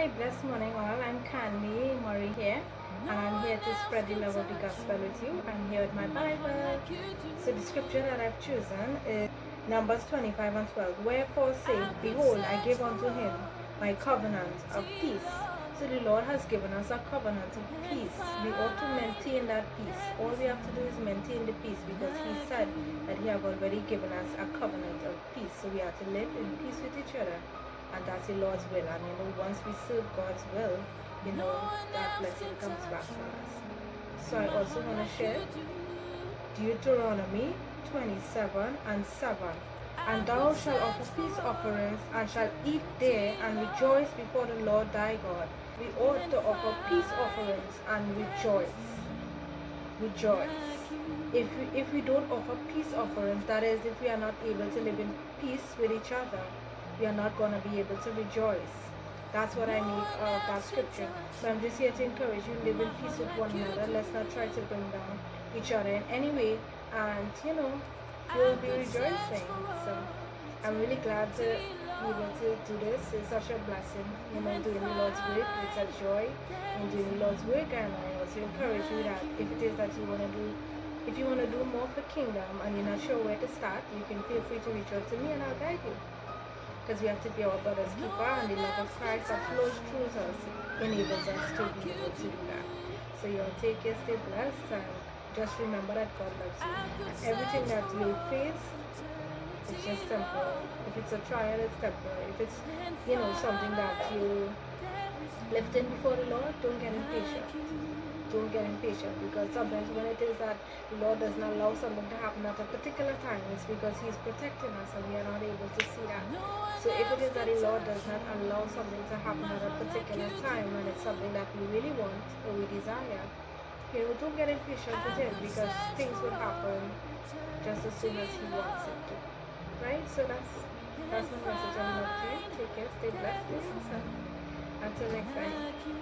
Hi, blessed morning all. I'm Candy Murray here, and I'm here to spread the love of the gospel with you. I'm here with my Bible. So the scripture that I've chosen is Numbers 25 and 12. Wherefore say, Behold, I give unto him my covenant of peace. So the Lord has given us a covenant of peace. We ought to maintain that peace. All we have to do is maintain the peace because he said that he have already given us a covenant of peace. So we have to live in peace with each other. And that's the Lord's will. And once we serve God's will, that blessing comes back to us. So I also want to share Deuteronomy 27 and 7. And thou shalt offer peace offerings, and shalt eat there, and rejoice before the Lord thy God. We ought to offer peace offerings and rejoice. Rejoice. If we don't offer peace offerings, that is, if we are not able to live in peace with each other, we are not going to be able to rejoice. That's what I make of that scripture. So I'm just here to encourage you, live in peace with one another. Let's not try to bring down each other in any way. And you'll be rejoicing. So I'm really glad to be able to do this. It's such a blessing, doing the Lord's work. It's a joy in doing the Lord's work. And I also encourage you that if it is that you want to do, if you want to do more for kingdom and you're not sure where to start, you can feel free to reach out to me and I'll guide you. Because we have to be our brother's keeper, and the love of Christ that flows through us enables us to be able to do that. So you'll take care, stay blessed, and just remember that God loves you. And everything that you face, it's just temporary. If it's a trial, it's temporary. If it's something that you lifting before the Lord, don't get impatient. Don't get impatient, because sometimes when it is that the Lord doesn't allow something to happen at a particular time, it's because He's protecting us and we are not able to see that. So if it is that the Lord does not allow something to happen at a particular time and it's something that we really want or we desire, don't get impatient with Him, because things will happen just as soon as He wants it to. Right? So that's my message. I'm love to you. Take care, stay blessed, stay awesome. Until next time.